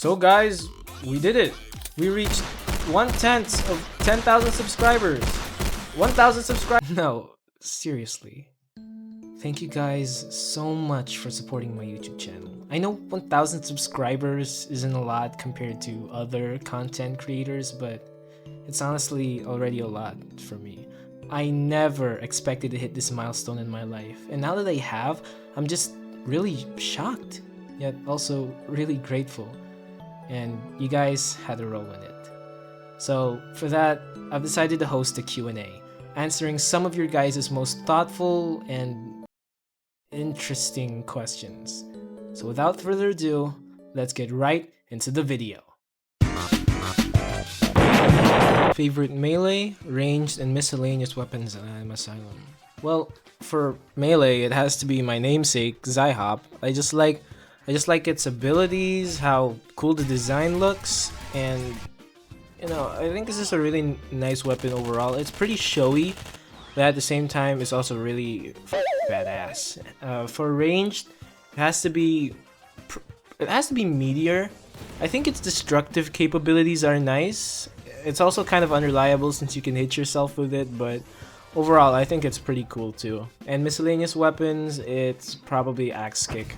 So guys, we did it. We reached 1/10 of 10,000 subscribers. 1,000 subscribers. No, seriously. Thank you guys so much for supporting my YouTube channel. I know 1,000 subscribers isn't a lot compared to other content creators, but it's honestly already a lot for me. I never expected to hit this milestone in my life, and now that I have, I'm just really shocked, yet also really grateful. And you guys had a role in it. So for that, I've decided to host a Q&A, answering some of your guys' most thoughtful and interesting questions. So without further ado, let's get right into the video. Favorite melee, ranged, and miscellaneous weapons in Asylum. Well, for melee, it has to be my namesake, Zaihop. I just like its abilities, how cool the design looks, and I think this is a really nice weapon overall. It's pretty showy, but at the same time, it's also really badass. For ranged, it has to be Meteor. I think its destructive capabilities are nice. It's also kind of unreliable since you can hit yourself with it, but overall, I think it's pretty cool too. And miscellaneous weapons, it's probably Axe Kick.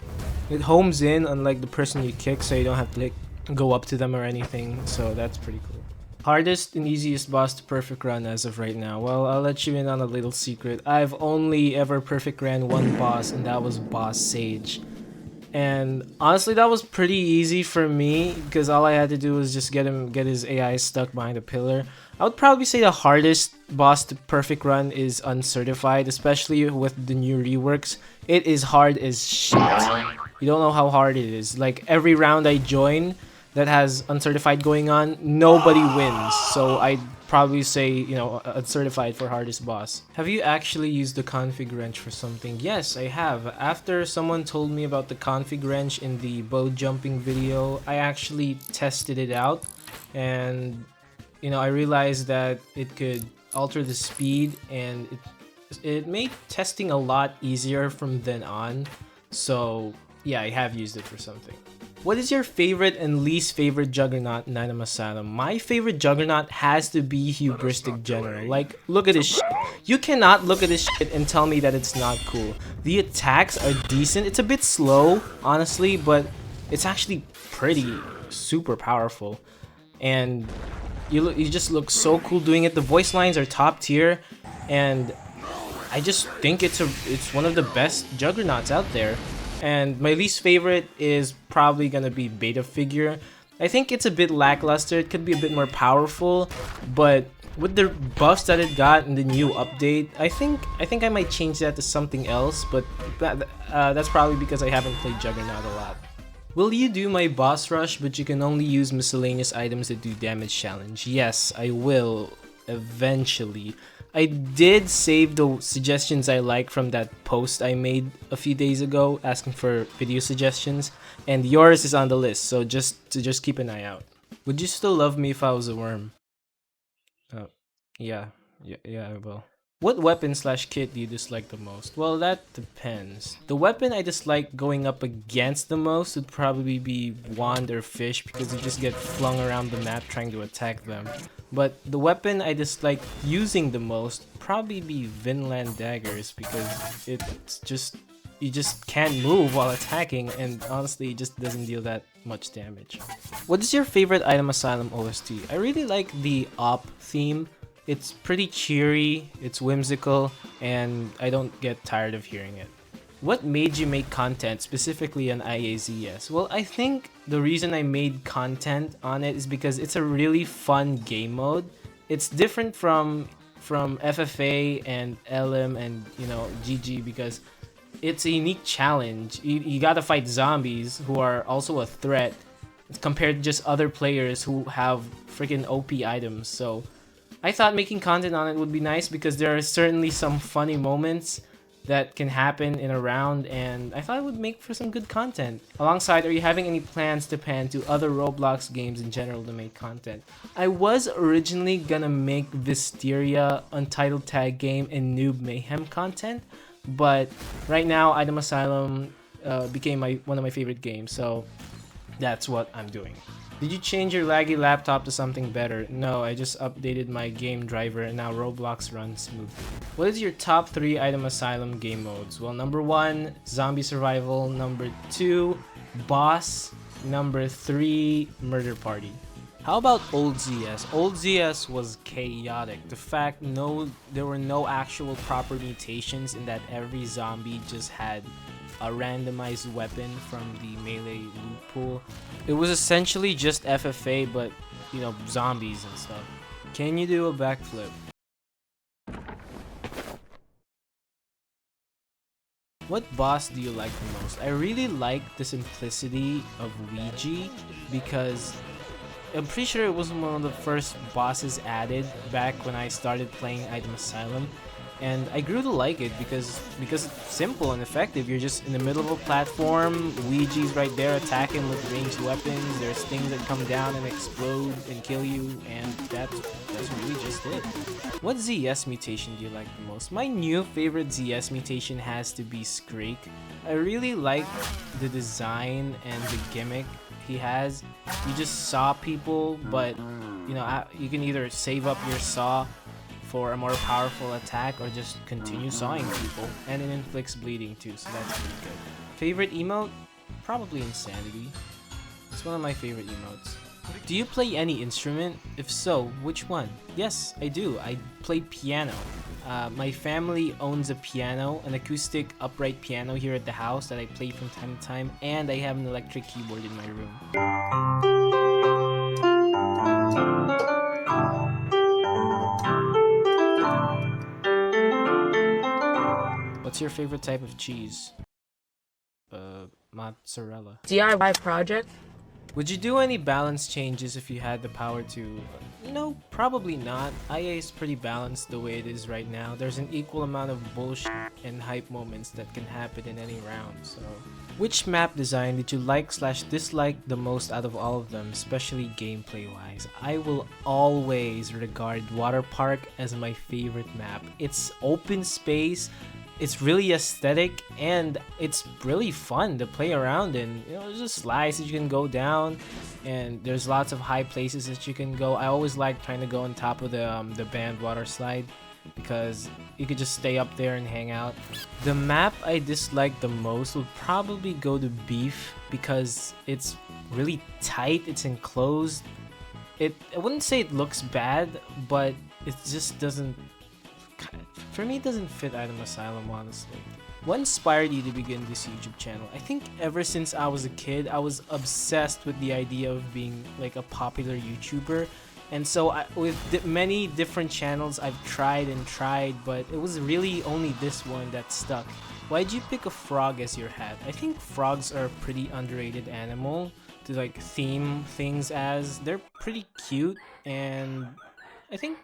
It homes in unlike the person you kick, so you don't have to like go up to them or anything, so that's pretty cool. Hardest and easiest boss to perfect run as of right now. Well, I'll let you in on a little secret. I've only ever perfect ran one boss, and that was Boss Sage. And honestly, that was pretty easy for me because all I had to do was just get his AI stuck behind a pillar. I would probably say the hardest boss to perfect run is Uncertified, especially with the new reworks. It is hard as shit. You don't know how hard it is. Like every round I join that has Uncertified going on, nobody wins. So I'd probably say, Uncertified for hardest boss. Have you actually used the config wrench for something? Yes, I have. After someone told me about the config wrench in the bow jumping video, I actually tested it out, and I realized that it could alter the speed, and it made testing a lot easier from then on. So yeah, I have used it for something. What is your favorite and least favorite Juggernaut in Anima Asylum? My favorite Juggernaut has to be Hubristic General. Like, look at this shit. You cannot look at this shit and tell me that it's not cool. The attacks are decent. It's a bit slow, honestly, but it's actually pretty super powerful. And you just look so cool doing it. The voice lines are top tier, and I just think it's one of the best Juggernauts out there. And my least favorite is probably gonna be Beta Figure. I think it's a bit lackluster. It could be a bit more powerful, but with the buffs that it got in the new update, I think I might change that to something else. But that's probably because I haven't played Juggernaut a lot. Will you do my boss rush, but you can only use miscellaneous items that do damage challenge? Yes, I will. Eventually. I did save the suggestions I like from that post I made a few days ago asking for video suggestions, and yours is on the list, so just keep an eye out. Would you still love me if I was a worm? Yeah, I will. What weapon/kit do you dislike the most? Well, that depends. The weapon I dislike going up against the most would probably be Wand or Fish because you just get flung around the map trying to attack them. But the weapon I dislike using the most would probably be Vinland Daggers because you just can't move while attacking, and honestly it just doesn't deal that much damage. What is your favorite Item Asylum OST? I really like the Op theme. It's pretty cheery, it's whimsical, and I don't get tired of hearing it. What made you make content specifically on IAZS? Well, I think the reason I made content on it is because it's a really fun game mode. It's different from FFA and LM and GG because it's a unique challenge. You gotta fight zombies who are also a threat compared to just other players who have freaking OP items. So I thought making content on it would be nice because there are certainly some funny moments that can happen in a round, and I thought it would make for some good content. Alongside, are you having any plans to pan to other Roblox games in general to make content? I was originally gonna make Visteria, Untitled Tag Game, and Noob Mayhem content, but right now Item Asylum became one of my favorite games, so That's what I'm doing. Did you change your laggy laptop to something better? No, I just updated my game driver and now Roblox runs smoothly. What is your top 3 Item Asylum game modes? Well, number 1, Zombie Survival. Number 2, Boss. Number 3, Murder Party. How about Old ZS? Old ZS was chaotic. The fact there were no actual proper mutations in that every zombie just had a randomized weapon from the melee loot pool. It was essentially just FFA, but you know, zombies and stuff. Can you do a backflip? What boss do you like the most? I really like the simplicity of Ouija because I'm pretty sure it was one of the first bosses added back when I started playing Item Asylum. And I grew to like it because it's simple and effective. You're just in the middle of a platform, Ouija's right there attacking with ranged weapons. There's things that come down and explode and kill you, and that's really just it. What ZS mutation do you like the most? My new favorite ZS mutation has to be Scrake. I really like the design and the gimmick he has. You just saw people, but you know, you can either save up your saw for a more powerful attack or just continue sawing people, and it inflicts bleeding too, so that's pretty good. Favorite emote? Probably Insanity. It's one of my favorite emotes. Do you play any instrument? If so, which one? Yes, I do. I play piano. My family owns a piano, an acoustic upright piano here at the house that I play from time to time, and I have an electric keyboard in my room. What's your favorite type of cheese? Mozzarella. DIY project? Would you do any balance changes if you had the power to? No, probably not. IA is pretty balanced the way it is right now. There's an equal amount of bullshit and hype moments that can happen in any round, so. Which map design did you like/dislike the most out of all of them, especially gameplay wise? I will always regard Water Park as my favorite map. It's open space. It's really aesthetic and it's really fun to play around in. You know, there's just slides that you can go down, and there's lots of high places that you can go. I always like trying to go on top of the band water slide because you could just stay up there and hang out. The map I dislike the most would probably go to Beef because it's really tight. It's enclosed. I wouldn't say it looks bad, but it just doesn't. For me, it doesn't fit Item Asylum, honestly. What inspired you to begin this YouTube channel? I think ever since I was a kid, I was obsessed with the idea of being like a popular YouTuber. And so with many different channels, I've tried and tried, but it was really only this one that stuck. Why'd you pick a frog as your hat? I think frogs are a pretty underrated animal to like theme things as. They're pretty cute, and I think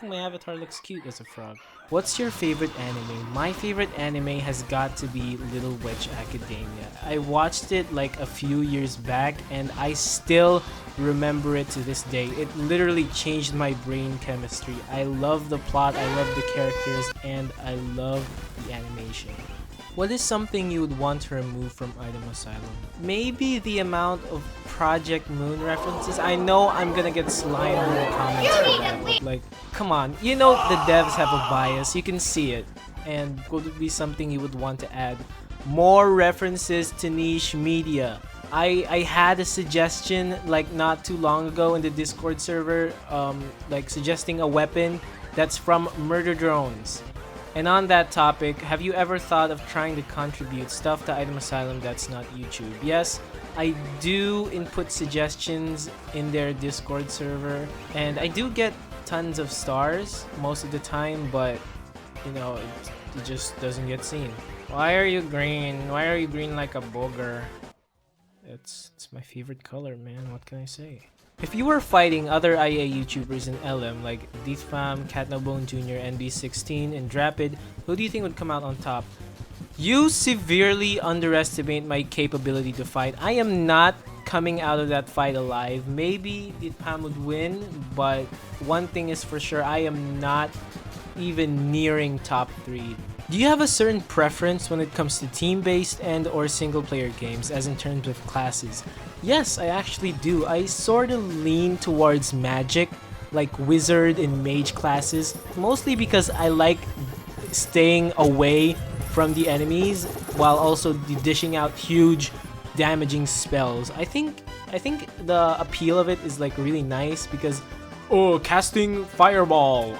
my avatar looks cute as a frog. What's your favorite anime? My favorite anime has got to be Little Witch Academia. I watched it like a few years back and I still remember it to this day. It literally changed my brain chemistry. I love the plot, I love the characters, and I love the animation. What is something you would want to remove from Item Asylum? Maybe the amount of Project Moon references. I know I'm gonna get slimed in the comments for that, but like, come on. You know the devs have a bias, you can see it. And would it be something you would want to add? More references to niche media. I had a suggestion like not too long ago in the Discord server, like suggesting a weapon that's from Murder Drones. And on that topic, have you ever thought of trying to contribute stuff to Item Asylum that's not YouTube? Yes, I do input suggestions in their Discord server, and I do get tons of stars most of the time, but you know, it just doesn't get seen. Why are you green? Why are you green like a booger? It's my favorite color, man. What can I say? If you were fighting other IA YouTubers in LM like Deathfam, Catnobone Jr., NB16, and Drapid, who do you think would come out on top? You severely underestimate my capability to fight. I am not coming out of that fight alive. Maybe Deathfam would win, but one thing is for sure, I am not even nearing top 3. Do you have a certain preference when it comes to team-based and or single-player games, as in terms of classes? Yes, I actually do. I sort of lean towards magic, like wizard and mage classes, mostly because I like staying away from the enemies while also dishing out huge damaging spells. I think the appeal of it is like really nice because casting fireball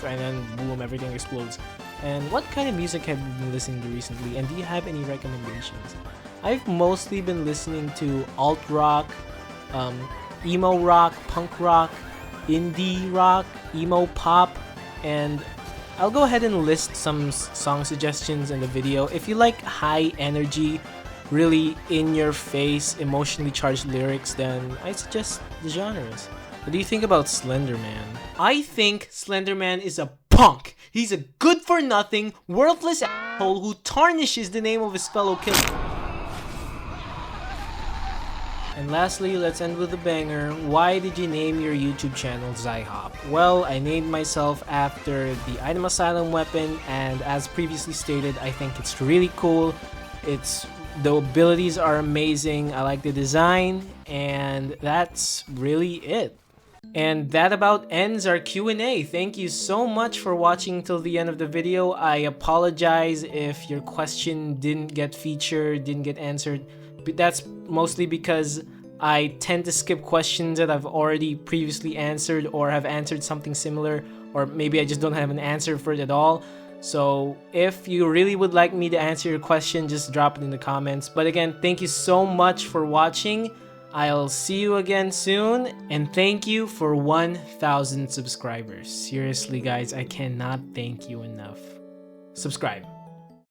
and then boom, everything explodes. And what kind of music have you been listening to recently, and do you have any recommendations? I've mostly been listening to alt rock, emo rock, punk rock, indie rock, emo pop, and I'll go ahead and list some song suggestions in the video. If you like high energy, really in your face, emotionally charged lyrics, then I suggest the genres. What do you think about Slender Man? I think Slender Man is a punk. He's a good for nothing, worthless asshole who tarnishes the name of his fellow killer. And lastly, let's end with a banger. Why did you name your YouTube channel Zaihop? Well, I named myself after the Item Asylum weapon, and as previously stated, I think it's really cool. The abilities are amazing, I like the design, and that's really it. And that about ends our Q&A. Thank you so much for watching till the end of the video. I apologize if your question didn't get featured, didn't get answered. But that's mostly because I tend to skip questions that I've already previously answered or have answered something similar, or maybe I just don't have an answer for it at all. So if you really would like me to answer your question, just drop it in the comments. But again, thank you so much for watching. I'll see you again soon, and thank you for 1,000 subscribers. Seriously guys, I cannot thank you enough. Subscribe.